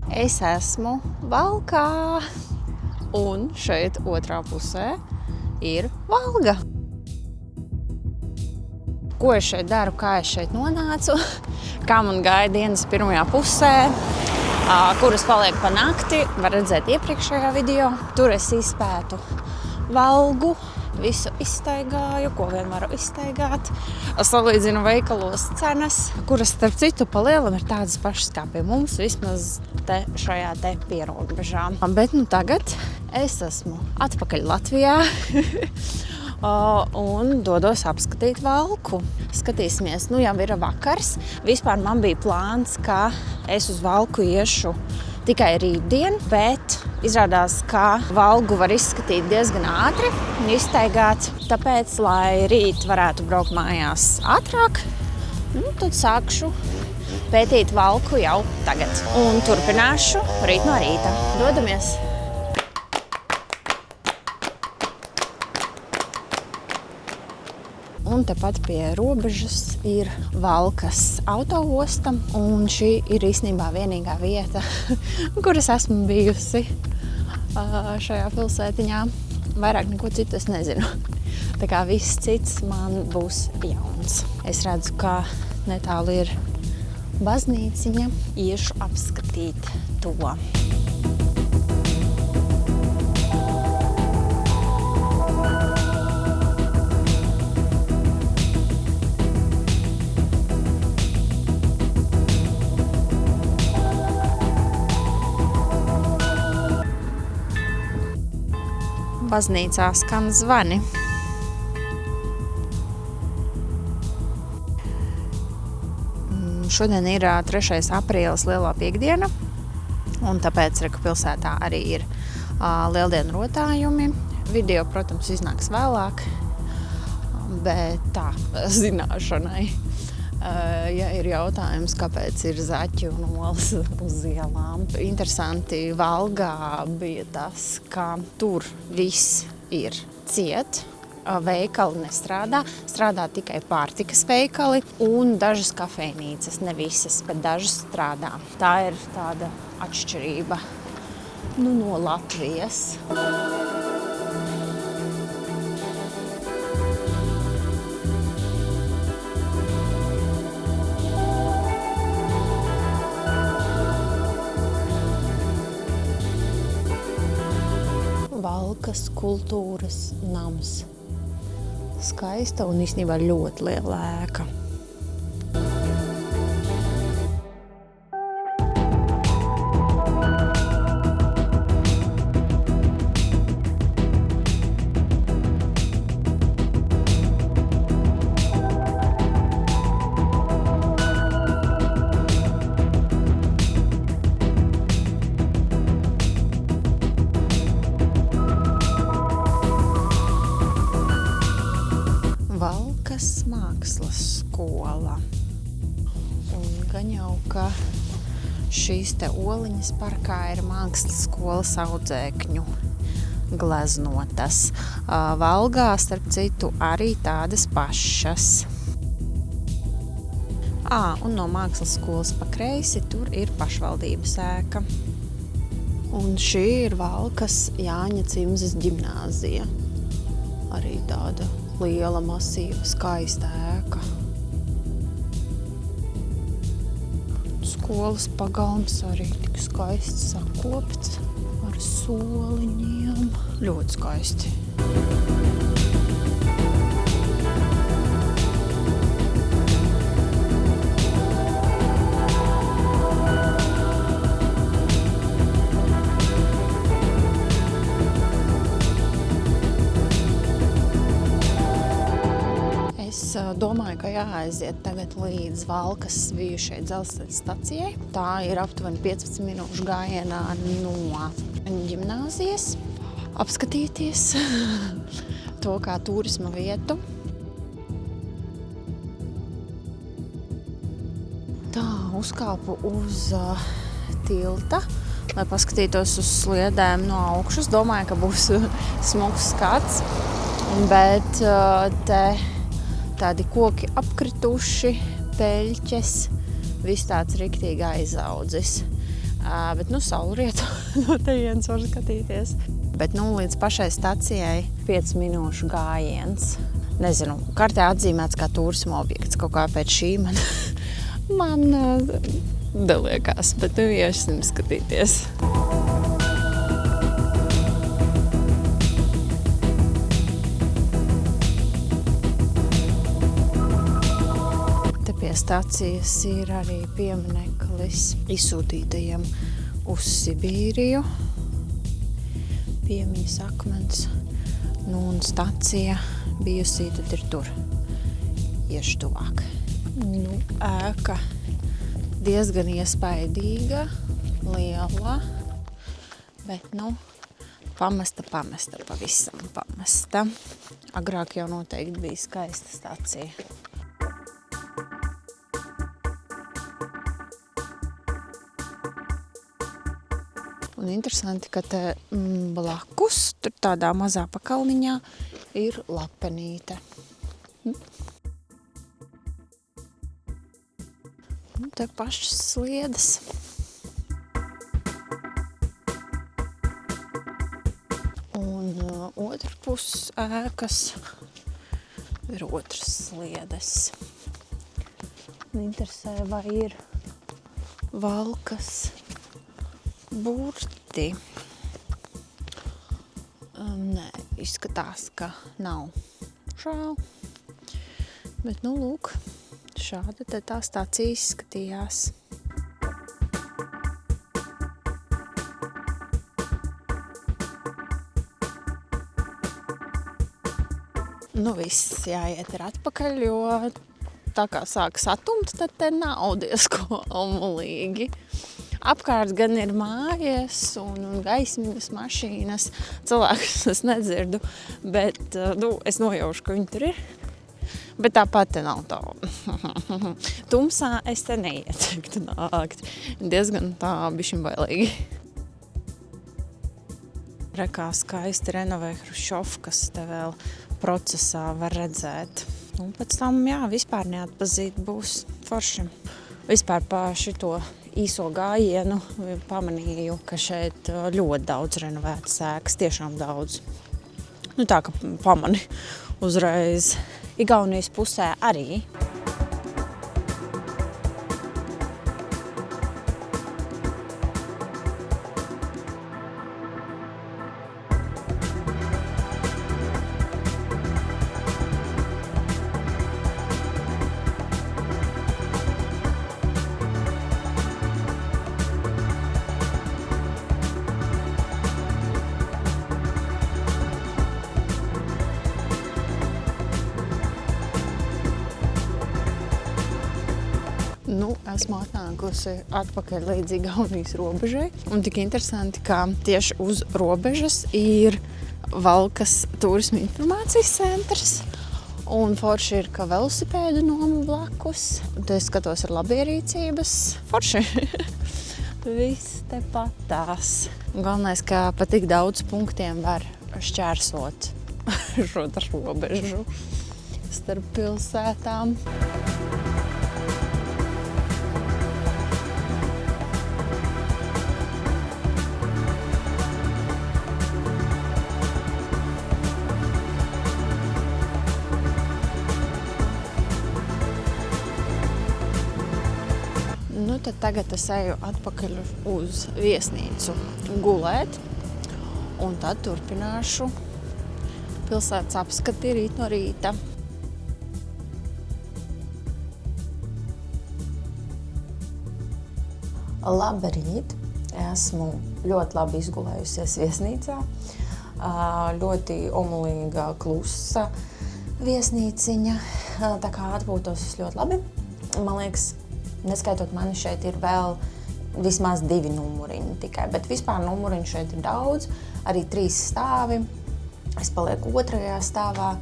Es esmu Valkā, un šeit otrā pusē ir Valga. Ko es šeit daru, kā es šeit nonācu, kā man gāja dienas pirmajā pusē, kuras paliek pa nakti, var redzēt iepriekšējā video. Tur es izpētu Valgu, visu izstaigāju, ko vien varu izstaigāt. Salīdzinu veikalos cenas, kuras, starp citu, pa lielam ir tādas pašas kā pie mums, vismaz šajā pierobežā. Bet tagad es esmu atpakaļ Latvijā un dodos apskatīt Valku. Skatīsimies, jau ir vakars. Vispār man bija plāns, ka es uz Valku iešu tikai rītdien, bet izrādās, ka Valgu var izskatīt diezgan ātri un izstaigāt. Tāpēc, lai rīt varētu braukt mājās ātrāk, tad sākšu pētīt Valku jau tagad. Un turpināšu rīt no rīta. Dodamies! Un tepat pie robežas ir Valkas autoosta, un šī ir īstenībā vienīgā vieta, kur es esmu bijusi šajā pilsētiņā. Vairāk neko citu es nezinu. Tā kā viss cits man būs jauns. Es redzu, ka netālu ir baznīciņa. Iešu apskatīt to. Baznīcā skan zvani. Šodien ir 3. aprīlis, lielā piekdiena, un tāpēc Reku pilsētā arī ir lieldienu rotājumi. Video, protams, iznāks vēlāk, bet tā, zināšanai. Ja ir jautājums, kāpēc ir zaķi un olas uz ielām. Interesanti, Valgā bija tas, ka tur viss ir ciet. Veikali nestrādā, strādā tikai pārtikas veikali un dažas kafejnīcas, ne visas, bet dažas strādā. Tā ir tāda atšķirība no Latvijas. Valkas kultūras nams. Skaista un īstenībā ļoti liela ēka. Valkas mākslas skola. Un gan jau, ka šīs te oliņas parkā ir mākslas skolas audzēkņu gleznotas. Valgā, starp citu, arī tādas pašas. Un no mākslas skolas pa kreisi tur ir pašvaldības ēka. Un šī ir Valkas Jāņa Cimzes ģimnāzija. Arī tāda liela, masīva, skaista ēka. Skolas pagalms arī tik skaists sakopts ar soliņiem. Ļoti skaisti. Domāju, ka jāaiziet tagad līdz Valkas bijušai dzelzceļa stacijai. Tā ir aptuveni 15 minūšu gājienā no ģimnāzijas. Apskatīties to kā turisma vietu. Tā, uzkāpu uz tilta, lai paskatītos uz sliedēm no augšas. Domāju, ka būs smuks skats, bet te tādi koki apkrituši, peļķes, viss tāds riktīgi aizaudzis. Bet, saulrietu no tejienes var skatīties. Bet, līdz pašai stacijai 5 minūšu gājiens. Nezinu, kartē atzīmēts kā turisma objekts. Kaut kā pēc šī man deliekās, bet iesim skatīties. Pie stācijas ir arī piemineklis izsūtītajiem uz Sibīriju. Piemiņas akmens. Un stacija bijusī tad ir tur. Iešu tuvāk. Ēka diezgan iespaidīga, liela, bet, pamesta, pavisam pamesta. Agrāk jau noteikti bija skaista stacija. Un interesanti, ka te blakus, tur tādā mazā pakalniņā, ir lapenīte. Te pašas sliedes. Un otra pus ēkas ir otras sliedes. Interesē, vai ir valkas burti. Nē, izskatās, ka nav. Žēl. Bet, lūk, šāda te tā stācija izskatījās. Viss jāiet ir atpakaļ, jo tā kā sāk satumt, tad te nav diezko omulīgi. Apkārt gan ir mājas un gaismiņas mašīnas, cilvēkus es nedzirdu, bet, es nojaušu, ka viņi tur ir. Bet tāpat te nav tā. Tumsā es te neieteiktu nākt. Diezgan tā bišķiņ bailīgi. Rekā skaisti renovē Hruščovkas te vēl procesā var redzēt. Un pēc tam, vispār neatpazīt būs forši. Vispār pa šito īso gājienu pamanīju, ka šeit ļoti daudz renovētas ēkas, tiešām daudz. Tā, ka pamani uzreiz. Igaunijas pusē arī. Esmu atnākusi atpakaļ līdz Igaunijas robežai. Un tik interesanti, ka tieši uz robežas ir Valkas turisma informācijas centrs. Un forši ir, ka velosipēdu noma blakus. Te es skatos ar labierīcības. Forši. Viss te patās. Galvenais, ka pa tik daudz punktiem var šķērsot šo robežu starp pilsētām. Tad tagad es eju atpakaļ uz viesnīcu gulēt, un tad turpināšu pilsētas apskati rīt no rīta. Labrīt! Esmu ļoti labi izgulējusies viesnīcā. Ļoti omulīga, klusa viesnīciņa. Tā kā atpūtos ļoti labi. Man liekas, neskaitot mani, šeit ir vēl vismaz 2 numuriņi tikai, bet vispār numuriņu šeit ir daudz, arī 3 stāvi. Es palieku 2. stāvā.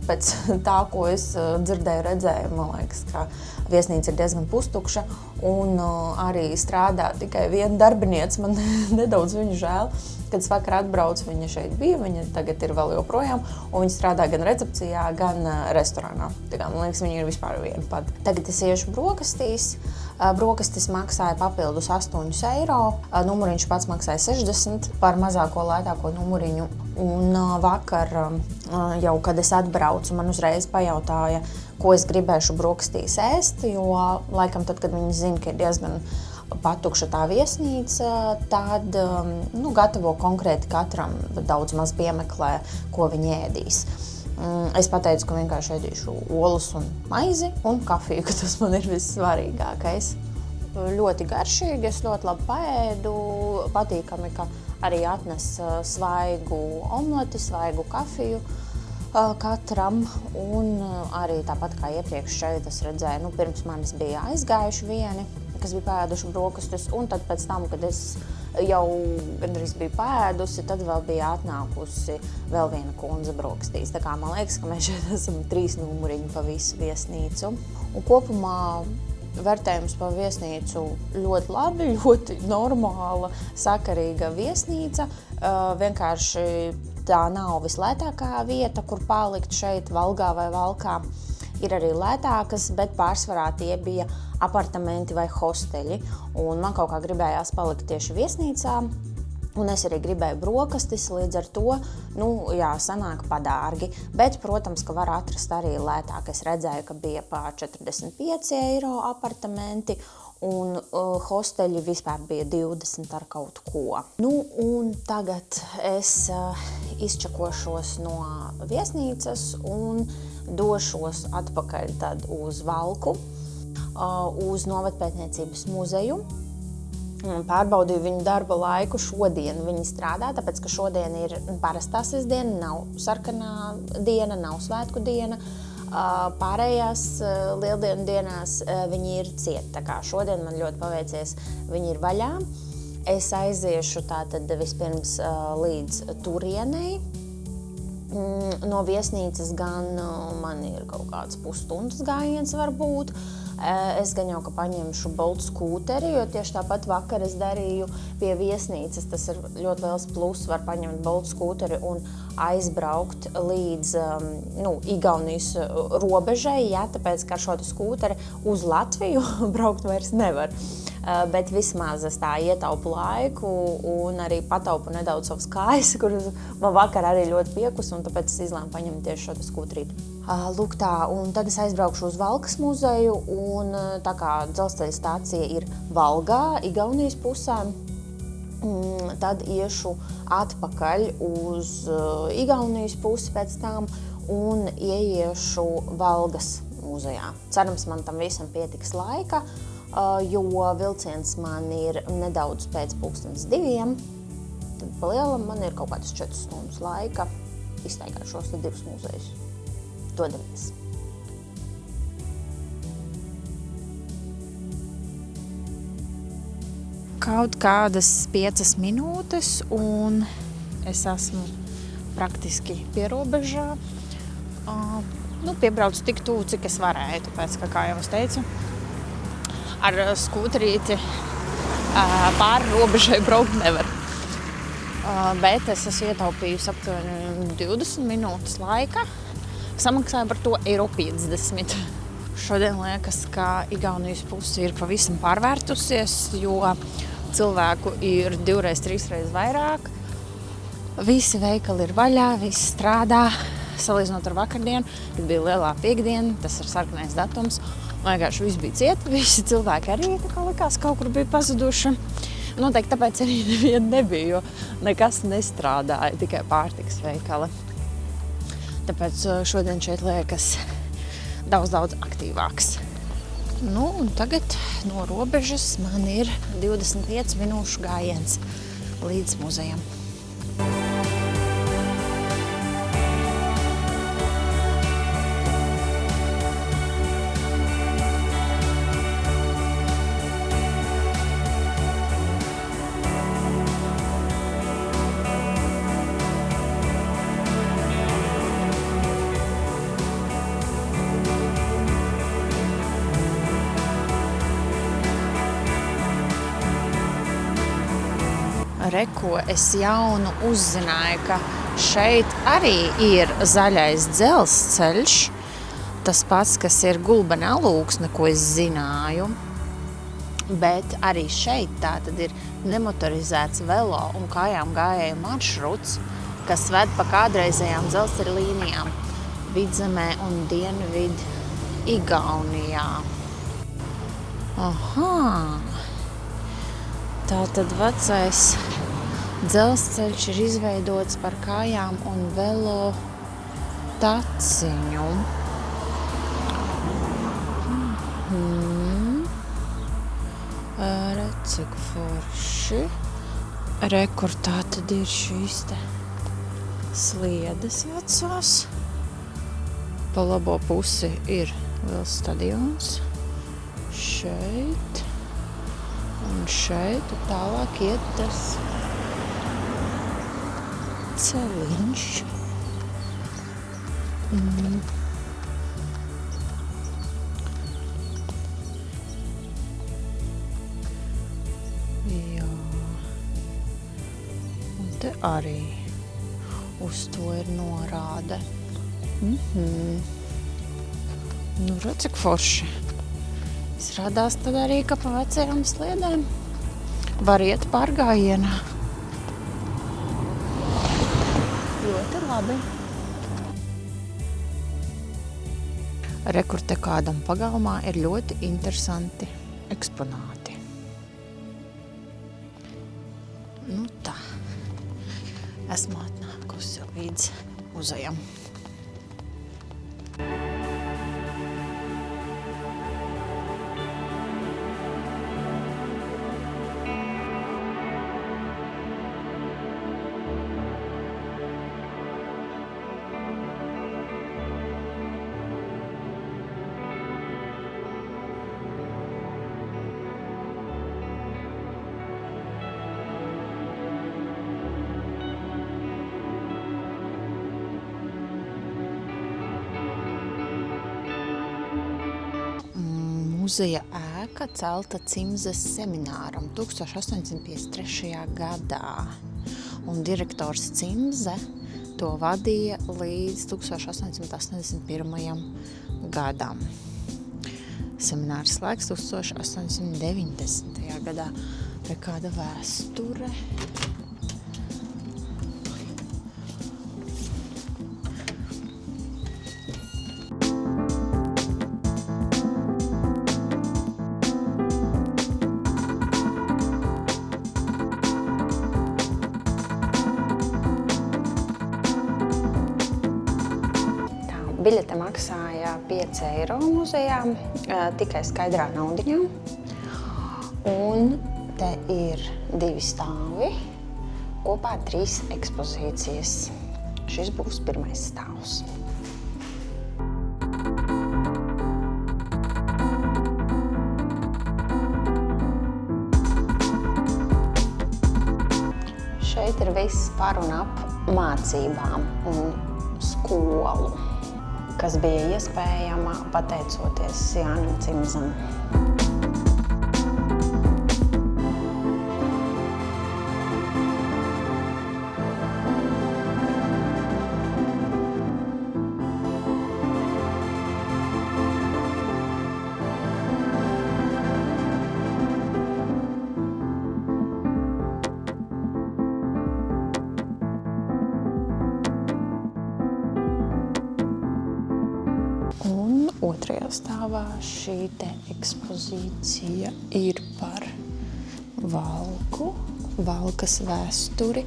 Pēc tā, ko es dzirdēju, redzēju, man liekas, ka viesnīca ir diezgan pustukša un arī strādā tikai viena darbiniece. Man nedaudz viņu žēl. Kad es vakar atbraucu, viņa šeit bija, viņa tagad ir vēl joprojām, un viņa strādā gan recepcijā, gan restorānā. Tā kā, man liekas, viņa ir vispār viena pat. Tagad es iešu brokastīs, Brokastis maksāja papildus 8 eiro, numuriņš pats maksāja 60 par mazāko lētāko numuriņu. Un vakar, jau kad es atbraucu, man uzreiz pajautāja, ko es gribēšu brokastīs ēst, jo laikam tad, kad viņi zina, ka ir diezgan patukša tā viesnīca, tad gatavo konkrēti katram, daudz maz piemeklē, ko viņi ēdīs. Es pateicu, ka vienkārši ēdīšu olus un maizi un kafiju, ka tas man ir vissvarīgākais. Ļoti garšīgi, es ļoti labi paēdu, patīkami, ka arī atnes svaigu omleti, svaigu kafiju katram. Un arī tāpat kā iepriekš šeit es redzēju, pirms manis bija aizgājuši vieni, kas bija pēduši brokastis, un tad pēc tam, kad es jau gandrīz biju pēdusi, tad vēl bija atnākusi vēl viena kundze brokastīs. Tā kā man liekas, ka mēs šeit esam 3 numuriņi pa visu viesnīcu. Un kopumā vērtējums pa viesnīcu ļoti labi, ļoti normāla, sakarīga viesnīca. Vienkārši tā nav vislētākā vieta, kur palikt šeit Valgā vai Valkā. Ir arī lētākas, bet pārsvarā tie bija apartamenti vai hosteļi. Un man kaut kā gribējās palikt tieši viesnīcā, un es arī gribēju brokastis, līdz ar to, sanāk padārgi. Bet, protams, ka var atrast arī lētāk. Es redzēju, ka bija pa 45 eiro apartamenti, un hosteļi vispār bija 20 ar kaut ko. Un tagad es izčakošos no viesnīcas un došos atpakaļ tad uz Valku, uz Novatpētniecības muzeju. Pārbaudīju viņu darba laiku. Šodien viņi strādā, tāpēc, ka šodien ir parastā sestdiena, nav sarkanā diena, nav svētku diena. Pārējās lieldienu dienās viņi ir cieti. Tā kā šodien man ļoti paveicies, viņi ir vaļā. Es aiziešu tātad vispirms līdz turienei. No viesnīcas gan man ir kaut kāds pusstundas gājiens varbūt. Es gan jau, ka paņemšu Bolt skūteri, jo tieši tāpat vakar es darīju pie viesnīcas. Tas ir ļoti liels pluss, var paņemt Bolt skūteri un aizbraukt līdz Igaunijas robežai, tāpēc, ka ar šo skūteri uz Latviju braukt vairs nevar. Bet vismaz es tā ietaupu laiku un arī pataupu nedaudz savas kājas, kuras man vakar arī ļoti piekus, un tāpēc es izlēmu paņemt tieši šo skūtrīti. Lūk tā, un tad es aizbraukšu uz Valkas muzeju, un tā kā dzelzceļa stācija ir Valgā, Igaunijas pusē, tad iešu atpakaļ uz Igaunijas pusi pēc tam un ieiešu Valgas muzejā. Cerams, man tam visam pietiks laika, jo vilciens man ir nedaudz pēc 2:30. Tad pa lielam man ir kaut kādas 4 stundas laika izstaigāt šos 2 muzejus. Dodamies! Kaut kādas 5 minūtes, un es esmu praktiski pie robežā. Piebraucu tik tuvu, cik es varēju, tāpēc, ka, kā jau es teicu, ar skūterīti pāri robežai braukt nevar. Bet es esmu ietaupījusi aptuveni 20 minūtes laika. Samaksāju par to €50. Šodien liekas, ka Igaunijas puse ir pavisam pārvērtusies, jo cilvēku ir 2-3 vairāk. Visi veikali ir vaļā, visi strādā. Salīdzinot ar vakardienu, kad bija lielā piekdiena, tas ir sarkanais datums. Vienkārši viss bija cieti, visi cilvēki arī likās kaut kur bija pazuduši. Noteikti tāpēc arī neviena nebija, jo nekas nestrādāja, tikai pārtikas veikali. Tāpēc šodien šeit liekas daudz aktīvāks. Un tagad no robežas man ir 25 minūšu gājiens līdz muzejam. Ko es jaunu uzzināju, ka šeit arī ir zaļais dzelzceļš. Tas pats, kas ir Gulbene Alūksne, ko es zināju. Bet arī šeit tā tad ir nemotorizēts velo un kājām gājēju maršruts, kas ved pa kādreizējām dzelzceļa līnijām Vidzemē un Dienvidu Igaunijā. Aha! Tā tad vecais dzelzceļš ir izveidots par kājām un velo taciņu. Cik forši. Kur tā tad ir šīs te sliedes vecās. Pa labo pusi ir liels stadions. Šeit. Un šeit tālāk iet tas celiņš. Jā. Un te arī uz to ir norāde. Nu, redz, cik forši. Izrādās tad arī, ka pa vecajām sliedēm var iet pārgājienā. Ļoti labi. Kur te kādam pagalmā ir ļoti interesanti eksponāti. Nu tā. Esmu atnākusi līdz muzejam. Muzeja ēka celta Cimzes semināram 1853. gadā, un direktors Cimze to vadīja līdz 1881. gadam. Seminārs slēgts 1890. gadā. Re kāda vēsture. Biļete maksāja 5 eiro muzejā, tikai skaidrā naudiņā. Un te ir 2 stāvi, kopā 3 ekspozīcijas. Šis būs pirmais stāvs. Šeit ir viss par un ap mācībām un skolu, kas bija iespējama pateicoties Jānim Cimzam. Otrajā stāvā šī te ekspozīcija ir par valku, valkas vēsturi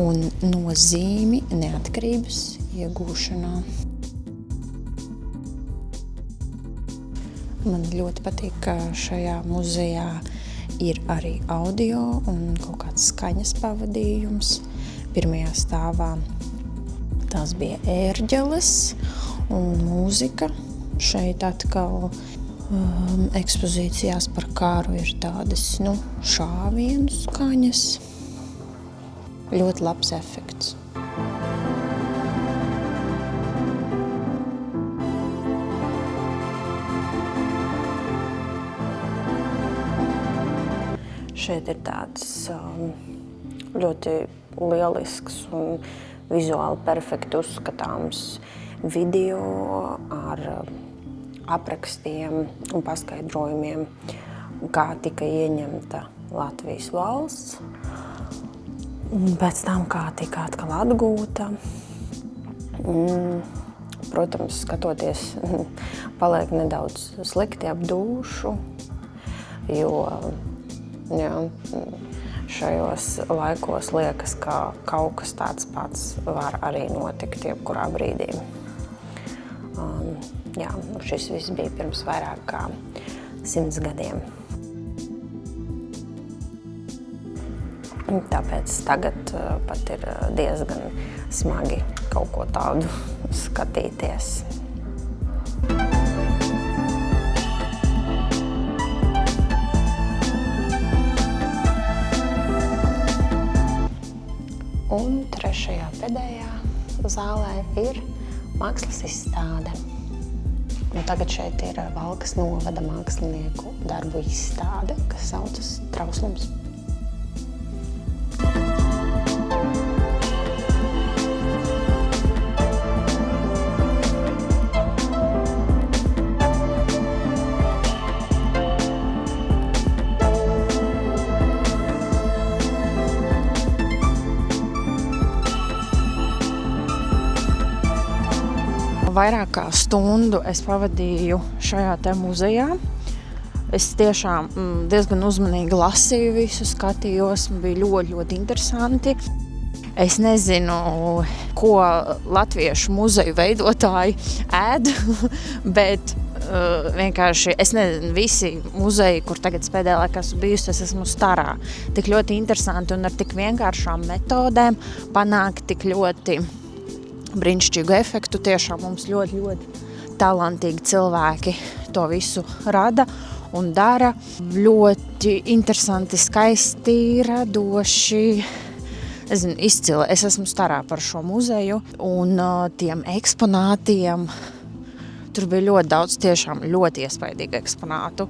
un nozīmi neatkarības iegūšanā. Man ļoti patīk, ka šajā muzejā ir arī audio un kaut kāds skaņas pavadījums. Pirmajā stāvā tās bija ērģeles un mūzika. Šeit atkal ekspozīcijās par kāru ir tādas, šāvienu skaņas. Ļoti labs efekts. Šeit ir tāds ļoti lielisks un vizuāli perfekti uzskatāms video ar aprakstiem un paskaidrojumiem kā tika ieņemta Latvijas valsts, un pēc tam, kā tika atkal atgūta. Protams, skatoties, paliek nedaudz slikti ap dūšu, jo šajos laikos liekas, ka kaut kas tāds pats var arī notikt jebkurā brīdī. Šis viss bija pirms vairāk kā 100 gadiem. Tāpēc tagad pat ir diezgan smagi kaut ko tādu skatīties. Un trešajā pēdējā zālē ir mākslas izstāde. Un tagad šeit ir Valkas novada mākslinieku darbu izstāde, kas saucas Trauslums. Vairāk kā stundu es pavadīju šajā te muzejā. Es tiešām diezgan uzmanīgi lasīju visu, skatījos, bija ļoti interesanti. Es nezinu, ko latviešu muzeju veidotāji ēd, bet vienkārši, es nezinu, visi muzeji, kur tagad pēdējā laikā esmu bijusi, es esmu starā. Tik ļoti interesanti un ar tik vienkāršām metodēm panākt tik ļoti brīnišķīgu efektu. Tiešām mums ļoti talantīgi cilvēki to visu rada un dara. Ļoti interesanti, skaisti, radoši. Es zinu, izcili. Es esmu starā par šo muzeju un tiem eksponātiem. Tur bija ļoti daudz tiešām ļoti iespaidīgu eksponātu.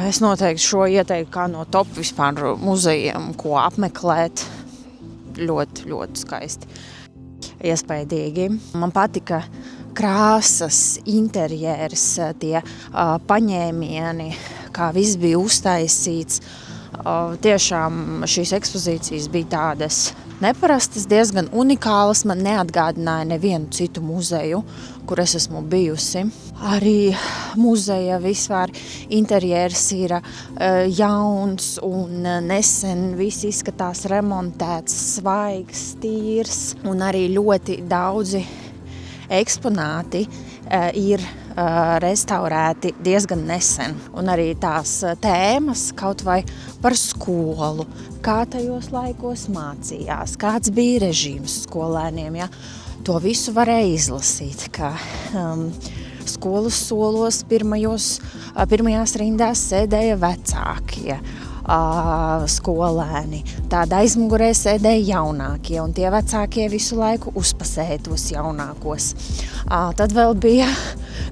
Es noteikti šo ieteiktu kā no top vispār muzejiem, ko apmeklēt. Ļoti skaisti. Iespaidīgi. Man patika krāsas, interjers, tie paņēmieni, kā viss bija uztaisīts. Tiešām šīs ekspozīcijas bija tādas neparastas, diezgan unikālas. Man neatgādināja nevienu citu muzeju, kur es esmu bijusi. Arī muzeja vispār interjers ir jauns un nesen viss izskatās remontēts, svaigs, tīrs. Un arī ļoti daudzi eksponāti ir restaurēti diezgan nesen. Un arī tās tēmas kaut vai par skolu, kā tajos laikos mācījās, kāds bija režīms skolēniem. Ja? To visu varēja izlasīt, ka skolas solos pirmajās rindās sēdēja vecākie skolēni. Tādā aizmugurē sēdēja jaunākie, un tie vecākie visu laiku uzpasēja tos jaunākos. Tad vēl bija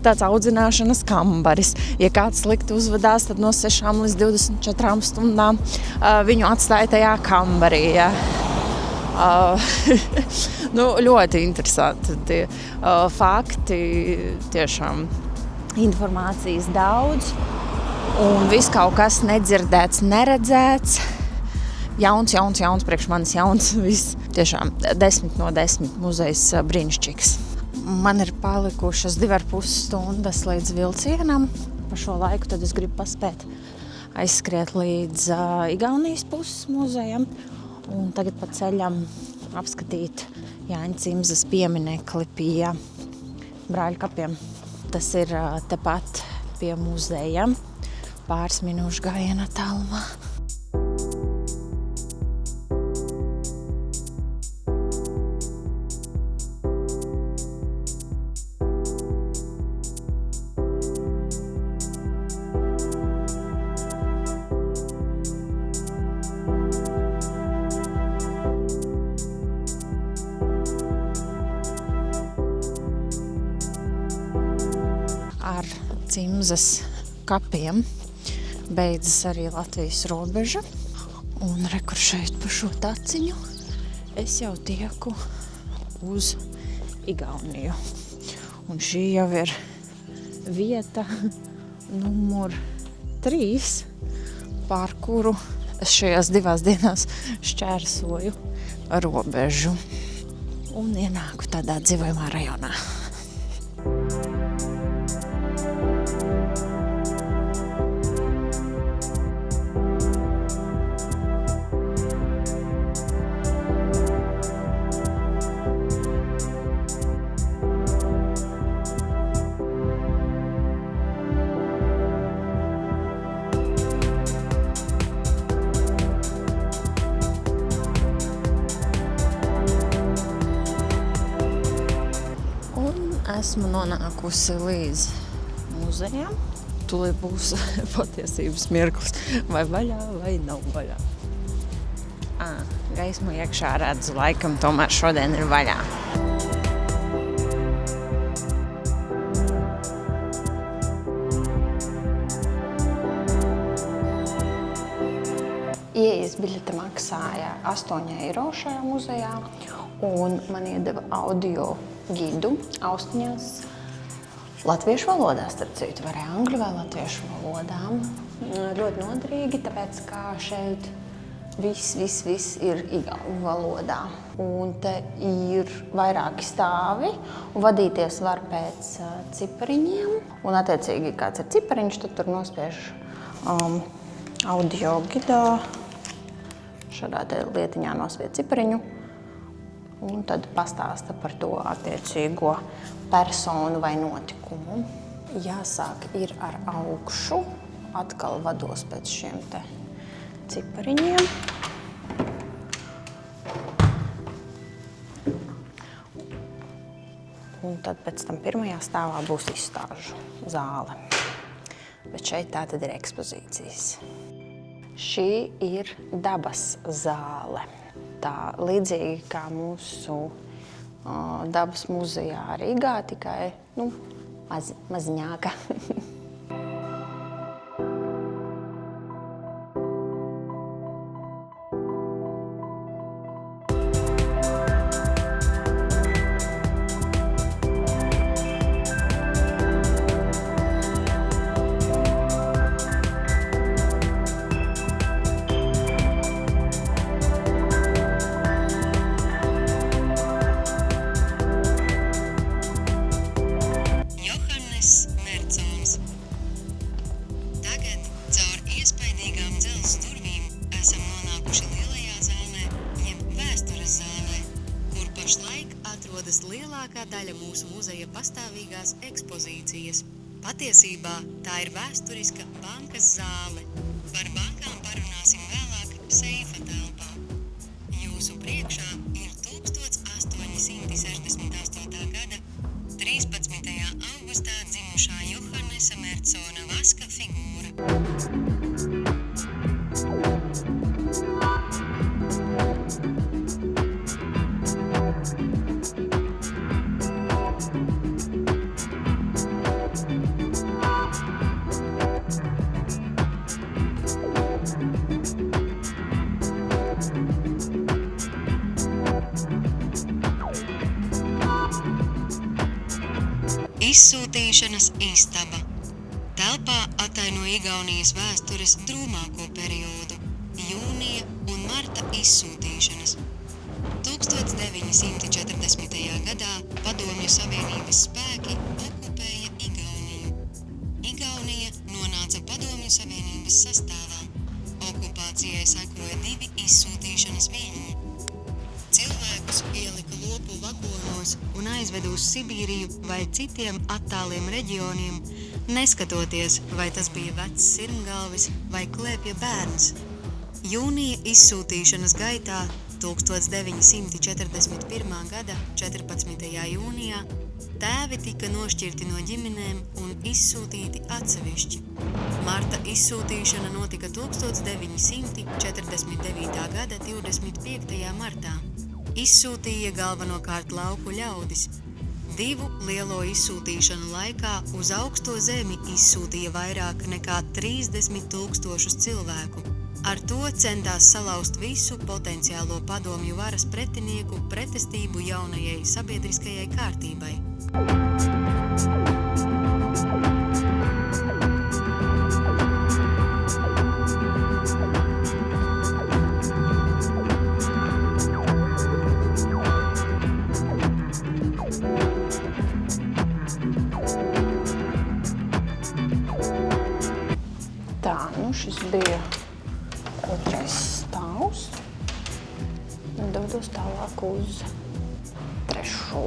tāds audzināšanas kambaris. Ja kāds slikti uzvedās, tad no 6 līdz 24 stundām viņu atstāja tajā kambarī. Ja. Ļoti interesanti tie fakti, tiešām informācijas daudz. Un viss kaut kas nedzirdēts, neredzēts. Jauns, priekš manis jauns. Viss tiešām 10 no 10 muzejs brīnišķīgs. Man ir palikušas 2,5 stundas līdz vilcienam. Pa šo laiku tad es gribu paspēt aizskriet līdz Igaunijas puses muzejam. Un tagad pa ceļam apskatīt Jāņa Cimzas pieminekli pie Brāļkapiem. Tas ir tepat pie muzeja. Pāris minūšu gājiena tālumā. Ar Cimzas kapiem beidzas arī Latvijas robeža. Un rekur šeit pa šo taciņu es jau tieku uz Igauniju. Un šī jau ir vieta numur A3, pār kuru es šajās 2 dienās šķērsoju robežu un ienāku tādā dzīvojumā rajonā. Esmu nonākusi līdz muzejam. Tūlīt būs patiesības mirklis. Vai vaļā, vai nav vaļā. Gaismu iekšā redzu, laikam tomēr šodien ir vaļā. Ieejas biļete maksāja 8 eiro šajā muzejā, un man iedeva audio gidu austiņās latviešu valodā, starp citu, varēja angļu vai latviešu valodām. Ļoti noderīgi, tāpēc, kā šeit viss ir igauņu valodā. Un te ir vairāki stāvi, un vadīties var pēc cipariņiem. Un, attiecīgi, kāds ir cipariņš, tad tur nospiež audio gidā. Šādā te lietiņā nospied cipariņu. Un tad pastāsta par to attiecīgo personu vai notikumu. Jāsāk ir ar augšu, atkal vados pēc šiem te cipariņiem. Un tad pēc tam pirmajā stāvā būs izstāžu zāle. Bet šeit tātad ir ekspozīcijas. Šī ir dabas zāle. Tā līdzīgi kā mūsu dabas muzejā Rīgā, tikai maziņāka. lielākā daļa mūsu muzeja pastāvīgās ekspozīcijas. Patiesībā tā ir vēsturiska bankas zāle. Par bankām parunāsim vēlāk seifa telpā. Jūsu priekšā ir 1868. gada 13. augustā dzimušā Johannesa Mertsona vaska figūra. Izsūtīšanas istaba. Telpā ataino Igaunijas vēstures drūmāko periodu – jūnija un marta izsūtīšanas. 1940. gadā Padomju Savienības spēki okupēja Igauniju. Igaunija nonāca Padomju Savienības sastāvā. Okupācijai sekoja 2 izsūtīšanas viļņi. Cilvēkus ielika lopu vagonos un aizveda uz Sibīriju vai citiem attāliem reģioniem, neskatoties, vai tas bija vecs sirmgalvis vai klēpja bērns. Jūnija izsūtīšanas gaitā 1941. gada 14. jūnijā tēvi tika nošķirti no ģimenēm un izsūtīti atsevišķi. Marta izsūtīšana notika 1949. gada 25. martā. Izsūtīja galvenokārt lauku ļaudis. 2 lielo izsūtīšanu laikā uz augsto zemi izsūtīja vairāk nekā 30,000 cilvēku. Ar to centās salauzt visu potenciālo padomju varas pretinieku pretestību jaunajai sabiedriskajai kārtībai. bija otrais stāvs. Dodos tālāk uz trešo.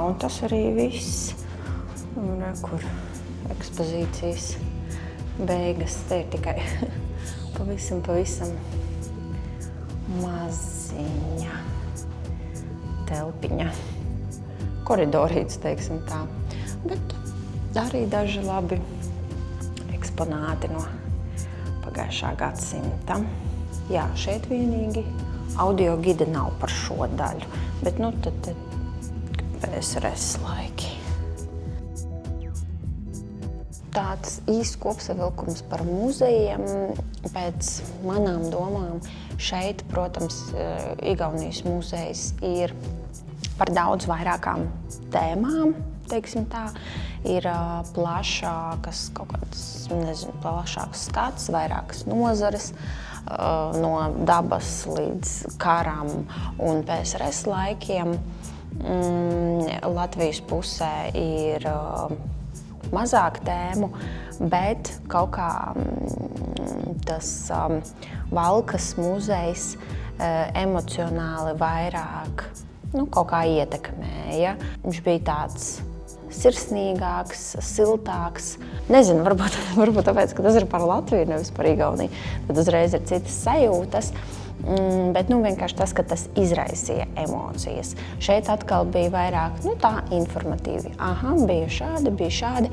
Un tas arī viss. Kur ekspozīcijas beigas. Te ir tikai pavisam maziņa telpiņa. Koridorīts, teiksim tā. Bet arī daži labi eksponāti no pagājušā gadsimta. Jā, šeit vienīgi audio gide nav par šo daļu. Bet tad PSRS laiki. Tāds īsts kopsavilkums par muzejiem. Pēc manām domām šeit, protams, Igaunijas muzejs ir par daudz vairākām tēmām, teiksim tā. Ir plašāks skats, vairākas nozares, no dabas līdz karam un PSRS laikiem. Latvijas pusē ir mazāk tēmu, bet kaut kā tas Valkas muzejs emocionāli vairāk kaut kā ietekmēja. Viņš bija tāds sirsnīgāks, siltāks. Nezinu, varbūt tāpēc, ka tas ir par Latviju, nevis par Igauniju. Tad uzreiz ir citas sajūtas. Bet vienkārši tas, ka tas izraisīja emocijas. Šeit atkal bija vairāk tā informatīvi. Bija šādi.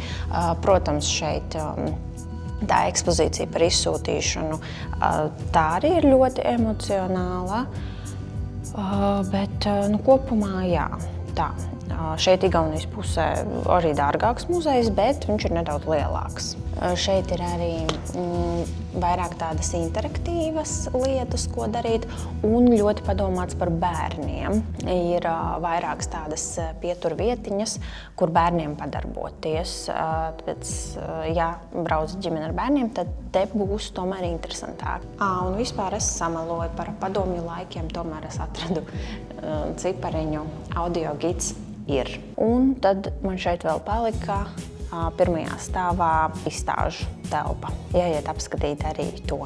Protams, šeit tā ekspozīcija par izsūtīšanu, tā arī ir ļoti emocionāla. Bet kopumā jā, tā. Šeit Igaunijas pusē arī dārgāks muzejs, bet viņš ir nedaudz lielāks. Šeit ir arī vairāk tādas interaktīvas lietas, ko darīt, un ļoti padomāts par bērniem. Ir vairākas tādas pieturvietiņas, kur bērniem padarboties. Tāpēc, ja brauc ģimene ar bērniem, tad te būs tomēr interesantāk. Un vispār es samaloju par padomju laikiem, tomēr es atradu cipariņu audio gids. Un tad man šeit vēl palika pirmajā stāvā izstāžu telpa. Jāiet apskatīt arī to.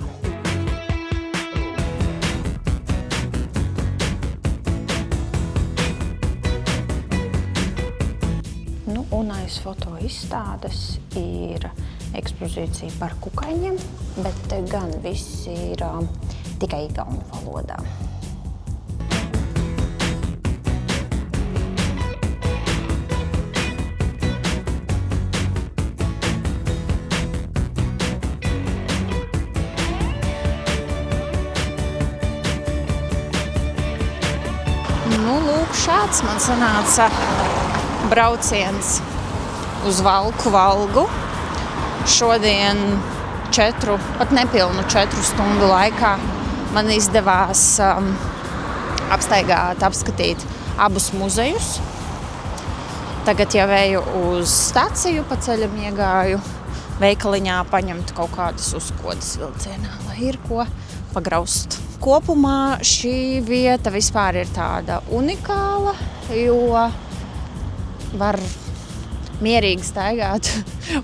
Un aiz foto izstādes ir ekspozīcija par kukaiņiem, bet gan viss ir tikai igauņu valodā. Šāds man sanāca brauciens uz Valgu. Šodien pat nepilnu 4 stundu laikā man izdevās apskatīt abus muzejus. Tagad jau eju uz staciju, pa ceļam iegāju veikaliņā paņemt kaut kādas uzkodas vilcienā, lai ir ko pagraust. Kopumā šī vieta vispār ir tāda unikāla, jo var mierīgi staigāt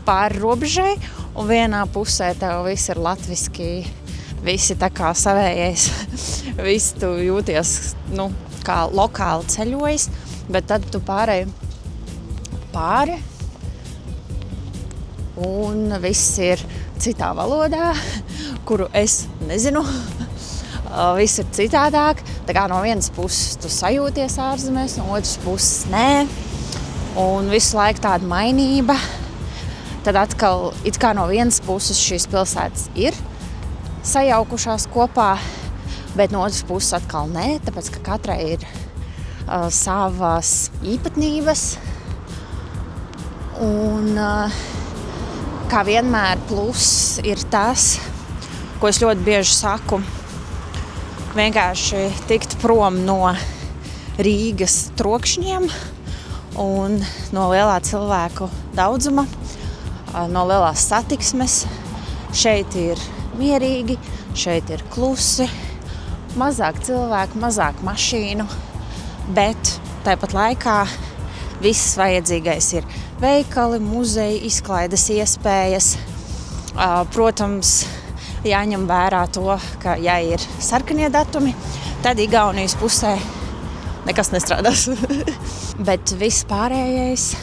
pāri robežai, un vienā pusē tev viss ir latviski, visi tā kā savējais, visi tu jūties, kā lokāli ceļojis, bet tad tu pāri, un viss ir citā valodā, kuru es nezinu. Viss ir citādāk, tā kā no vienas puses tu sajūties ārzemēs, no otras puses nē, un visu laiku tāda mainība. Tad atkal, it kā no vienas puses šīs pilsētas ir sajaukušās kopā, bet no otras puses atkal nē, tāpēc, ka katrai ir savas īpatnības. Un, kā vienmēr, pluss ir tas, ko es ļoti bieži saku, vienkārši tikt prom no Rīgas trokšņiem un no lielā cilvēku daudzuma, no lielās satiksmes. Šeit ir mierīgi, šeit ir klusi, mazāk cilvēku, mazāk mašīnu, bet tāpat laikā viss vajadzīgais ir veikali, muzeji, izklaides iespējas. Protams, jāņem vērā to, ka ja ir sarkanie datumi, tad Igaunijas pusē nekas nestrādās. Bet viss pārējais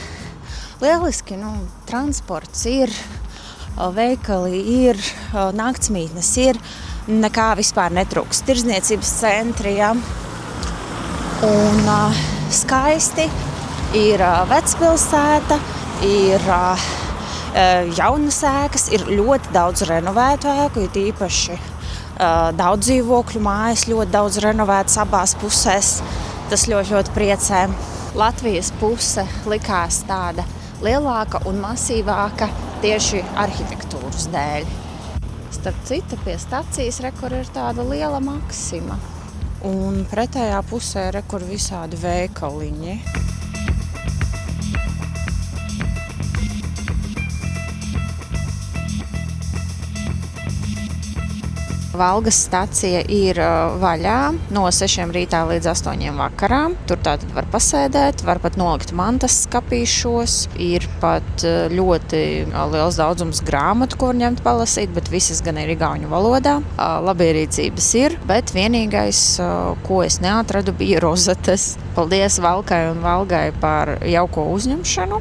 lieliski, transports ir, veikali ir, naktsmītnes ir, nekā vispār netrūks. Tirdzniecības centri, ja? Un skaisti ir vecpilsēta, ir jaunas ēkas, ir ļoti daudz renovētu ēku, ir īpaši daudz dzīvokļu mājas, ļoti daudz renovētas abās pusēs. Tas ļoti, ļoti priecē. Latvijas puse likās tāda lielāka un masīvāka tieši arhitektūras dēļ. Starp citu, pie stacijas kur ir tāda liela Maksima. Un pretējā pusē kur visādi veikaliņi. Valgas stacija ir vaļā no 6 rītā līdz 8 vakarā. Tur tātad var pasēdēt, var pat nolikt mantas skapīšos. Ir pat ļoti liels daudzums grāmatu, ko var ņemt palasīt, bet visas gan ir igauņu valodā. Labierīcības ir, bet vienīgais, ko es neatradu, bija rozetes. Paldies Valkai un Valgai par jauko uzņemšanu.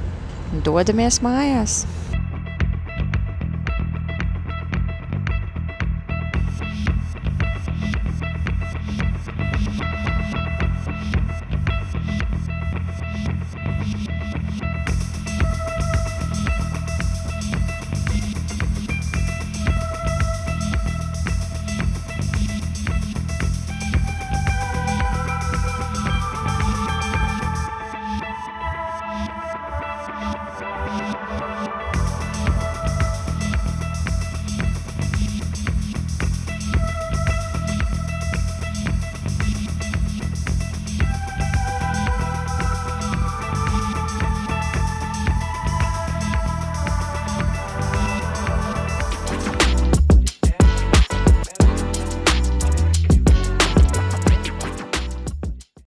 Dodamies mājās!